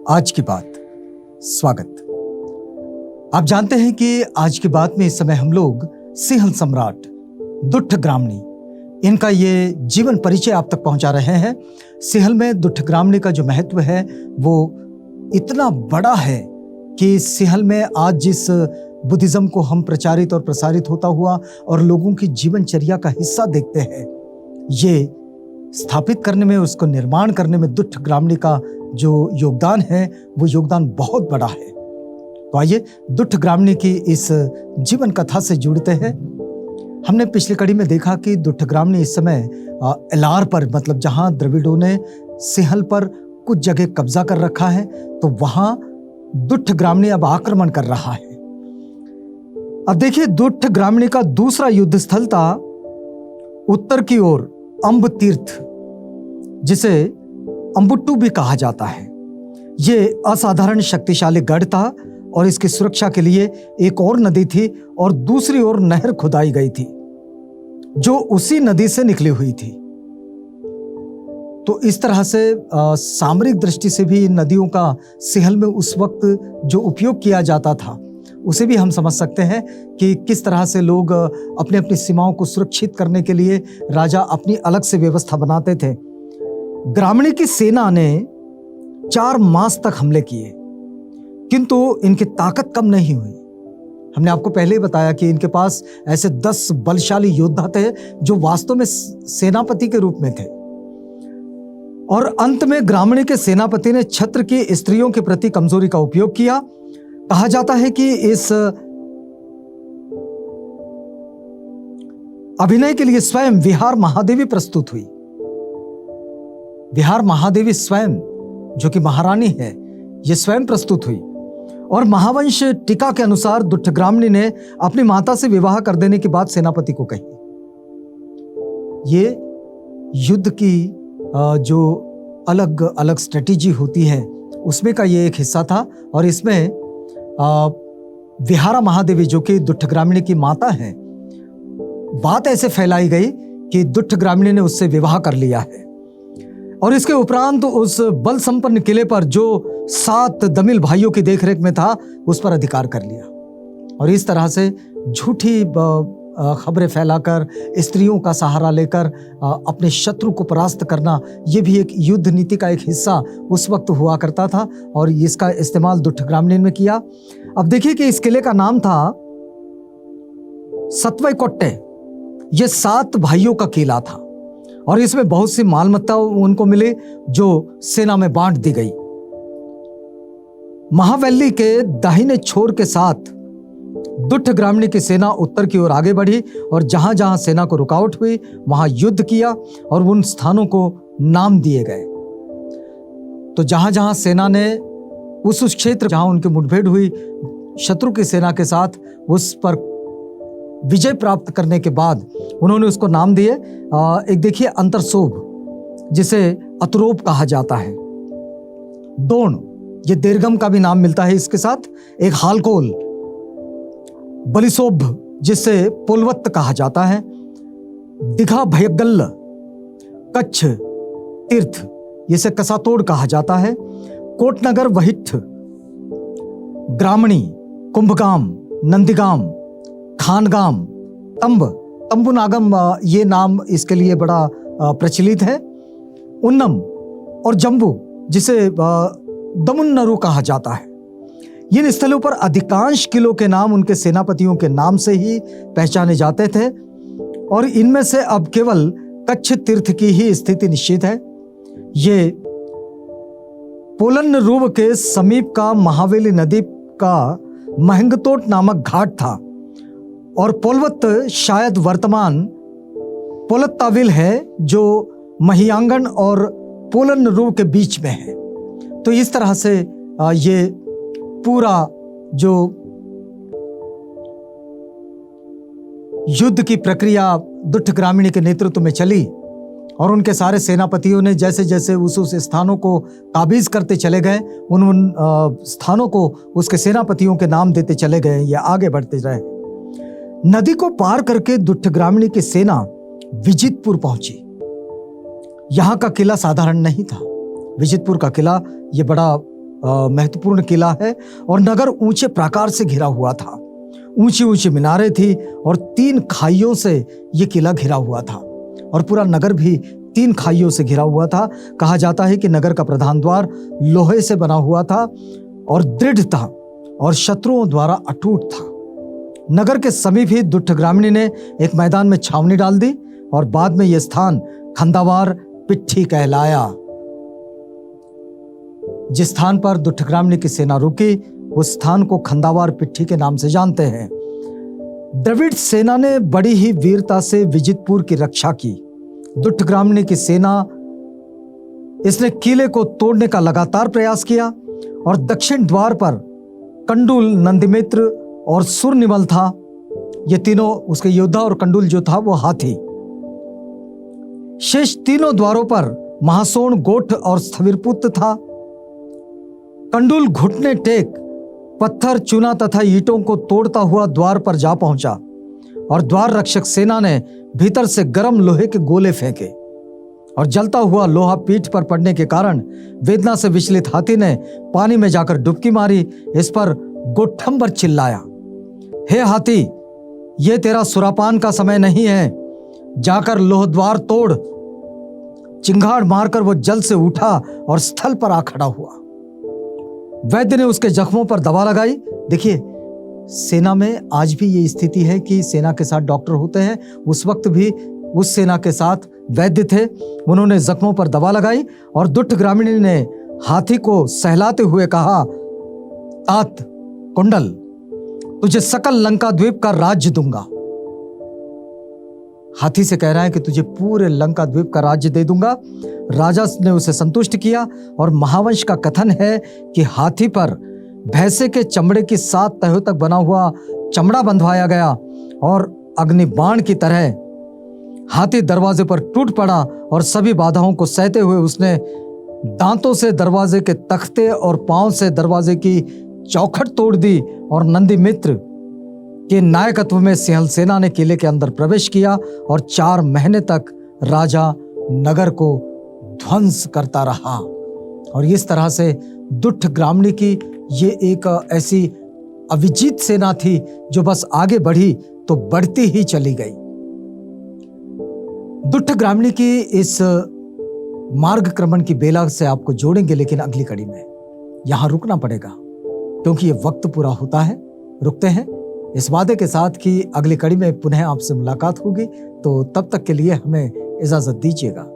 आज की बात। स्वागत। आप जानते हैं कि आज की बात में इस समय हम लोग सिंहल सम्राट दुष्ट ग्रामणी, इनका ये जीवन परिचय आप तक पहुंचा रहे हैं। सिंहल में दुष्ट ग्रामणी का जो महत्व है वो इतना बड़ा है कि सिंहल में आज जिस बुद्धिज्म को हम प्रचारित और प्रसारित होता हुआ और लोगों की जीवनचर्या का हिस्सा देखते हैं, ये स्थापित करने में, उसको निर्माण करने में दुष्ट ग्रामणी का जो योगदान है वो योगदान बहुत बड़ा है। तो आइए दुष्ट ग्रामणी की इस जीवन कथा से जुड़ते हैं। हमने पिछली कड़ी में देखा कि दुष्ट ग्रामणी इस समय एलार पर, मतलब जहां द्रविड़ों ने सिंहल पर कुछ जगह कब्जा कर रखा है, तो वहां दुष्ट ग्रामणी अब आक्रमण कर रहा है। अब देखिए, दुष्ट ग्रामणी का दूसरा युद्ध स्थल था उत्तर की ओर अंब तीर्थ, जिसे अंबुट्टू भी कहा जाता है। ये असाधारण शक्तिशाली गढ़ था और इसकी सुरक्षा के लिए एक और नदी थी और दूसरी ओर नहर खुदाई गई थी जो उसी नदी से निकली हुई थी। तो इस तरह से सामरिक दृष्टि से भी इन नदियों का सिंहल में उस वक्त जो उपयोग किया जाता था उसे भी हम समझ सकते हैं कि किस तरह से लोग अपनी अपनी सीमाओं को सुरक्षित करने के लिए राजा अपनी अलग से व्यवस्था बनाते थे। ग्रामणी की सेना ने 4 मास तक हमले किए, किंतु इनकी ताकत कम नहीं हुई। हमने आपको पहले ही बताया कि इनके पास ऐसे 10 बलशाली योद्धा थे जो वास्तव में सेनापति के रूप में थे। और अंत में ग्रामणी के सेनापति ने छत्र की स्त्रियों के प्रति कमजोरी का उपयोग किया। कहा जाता है कि इस अभिनय के लिए स्वयं विहार महादेवी प्रस्तुत हुई। विहार महादेवी स्वयं, जो कि महारानी है, ये स्वयं प्रस्तुत हुई। और महावंश टीका के अनुसार दुष्ट ग्रामणी ने अपनी माता से विवाह कर देने की बात सेनापति को कही। ये युद्ध की जो अलग अलग स्ट्रेटेजी होती है उसमें का ये एक हिस्सा था। और इसमें विहारा महादेवी, जो कि दुष्ट ग्रामणी की माता है, बात ऐसे फैलाई गई कि दुष्ट ग्रामणी ने उससे विवाह कर लिया है और इसके उपरांत उस बल संपन्न किले पर जो 7 दमिल भाइयों की देखरेख में था उस पर अधिकार कर लिया। और इस तरह से झूठी खबरें फैलाकर, स्त्रियों का सहारा लेकर अपने शत्रु को परास्त करना, यह भी एक युद्ध नीति का एक हिस्सा उस वक्त हुआ करता था और इसका इस्तेमाल दुष्ट ग्रामणी ने किया। अब देखिए कि इस किले का नाम था सतवैकोट्टे। ये 7 भाइयों का किला था और इसमें बहुत सी मालमत्ता उनको मिली जो सेना में बांट दी गई। महावैली के दाहिने छोर के साथ दुष्ट ग्रामणी की सेना उत्तर की ओर आगे बढ़ी और जहां जहां सेना को रुकावट हुई वहां युद्ध किया और उन स्थानों को नाम दिए गए। तो जहां जहां सेना ने उस क्षेत्र जहां उनकी मुठभेड़ हुई शत्रु की सेना के साथ, उस पर विजय प्राप्त करने के बाद उन्होंने उसको नाम दिए। एक देखिए अंतरसोभ, जिसे अतरोप कहा जाता है। दोण, ये दीर्घम का भी नाम मिलता है इसके साथ। एक हालकोल, बलिसोभ, जिसे पोलवत्त कहा जाता है। दिघा भयगल्ल, कच्छ तीर्थ, जिसे कसातोड़ कहा जाता है। कोटनगर वहिठ, ग्रामणी, कुंभगाम, नंदीगाम, खानगाम, तंबुनागम, ये नाम इसके लिए बड़ा प्रचलित है। उन्नम और जम्बू, जिसे दमुन्नरू कहा जाता है। इन स्थलों पर अधिकांश किलों के नाम उनके सेनापतियों के नाम से ही पहचाने जाते थे और इनमें से अब केवल कच्छ तीर्थ की ही स्थिति निश्चित है। ये पोलन्नरूव के समीप का महावेली नदी का महंगतोट नामक घाट था और पोलवत्त शायद वर्तमान पोलत्ताविल है, जो महियांगन और पोलन्नरूव के बीच में है। तो इस तरह से ये पूरा जो युद्ध की प्रक्रिया दुष्ट ग्रामणी के नेतृत्व में चली और उनके सारे सेनापतियों ने जैसे जैसे उस स्थानों को काबीज करते चले गए, उन स्थानों को उसके सेनापतियों के नाम देते चले गए या आगे बढ़ते रहे। नदी को पार करके दुष्ट ग्रामणी की सेना विजितपुर पहुंची। यहां का किला साधारण नहीं था। विजितपुर का किला ये बड़ा महत्वपूर्ण किला है और नगर ऊंचे प्राकार से घिरा हुआ था। ऊंची ऊंची मीनारें थी और 3 खाइयों से ये किला घिरा हुआ था और पूरा नगर भी 3 खाइयों से घिरा हुआ था। कहा जाता है कि नगर का प्रधान द्वार लोहे से बना हुआ था और दृढ़ था और शत्रुओं द्वारा अटूट था। नगर के समीप ही दुष्ट ग्रामीणी ने एक मैदान में छावनी डाल दी और बाद में यह स्थान खंदावार पिट्ठी कहलाया। जिस स्थान पर दुष्ट ग्रामीणी की सेना रुकी उस स्थान को खंदावार पिट्ठी के नाम से जानते हैं। द्रविड़ सेना ने बड़ी ही वीरता से विजितपुर की रक्षा की। दुष्ट ग्रामीणी की सेना इसने किले को तोड़ने का लगातार प्रयास किया और दक्षिण द्वार पर कंडुल, नंदिमित्र और सुरनिमल था। ये तीनों उसके योद्धा और कंडुल जो था वो हाथी। शेष तीनों द्वारों पर महासोण, गोठ और स्थविरपुत्र था। कंडुल घुटने टेक पत्थर, चूना तथा ईंटों को तोड़ता हुआ द्वार पर जा पहुंचा और द्वार रक्षक सेना ने भीतर से गर्म लोहे के गोले फेंके और जलता हुआ लोहा पीठ पर पड़ने के कारण वेदना से विचलित हाथी ने पानी में जाकर डुबकी मारी। इस पर गोठंबर चिल्लाया, हे हाथी, ये तेरा सुरापान का समय नहीं है, जाकर लोहद्वार तोड़। चिंगाड़ मारकर वो जल से उठा और स्थल पर आ खड़ा हुआ। वैद्य ने उसके जख्मों पर दवा लगाई। देखिए, सेना में आज भी ये स्थिति है कि सेना के साथ डॉक्टर होते हैं। उस वक्त भी उस सेना के साथ वैद्य थे। उन्होंने जख्मों पर दवा लगाई और दुष्ट ग्रामीणी ने हाथी को सहलाते हुए कहा, तात कुंडल, तुझे सकल लंका द्वीप का राज्य दूंगा। हाथी से कह रहा है कि तुझे पूरे लंका द्वीप का राज्य दे दूंगा। राजा ने उसे संतुष्ट किया और महावंश का कथन है कि हाथी पर भैंसे के चमड़े की 7 तहों तक बना हुआ चमड़ा बंधवाया गया और अग्निबाण की तरह हाथी दरवाजे पर टूट पड़ा और सभी बाधाओं को सहते हुए उसने दांतों से दरवाजे के तख्ते और पांव से दरवाजे की चौखट तोड़ दी और नंदिमित्र के नायकत्व में सिंहल सेना ने किले के अंदर प्रवेश किया और 4 महीने तक राजा नगर को ध्वंस करता रहा। और इस तरह से दुष्ट ग्रामीणी की ये एक ऐसी अविजित सेना थी जो बस आगे बढ़ी तो बढ़ती ही चली गई। दुष्ट ग्रामीणी की इस मार्ग क्रमण की बेला से आपको जोड़ेंगे, लेकिन अगली कड़ी में यहां रुकना पड़ेगा क्योंकि ये वक्त पूरा होता है। रुकते हैं इस वादे के साथ कि अगली कड़ी में पुनः आपसे मुलाकात होगी। तो तब तक के लिए हमें इजाजत दीजिएगा।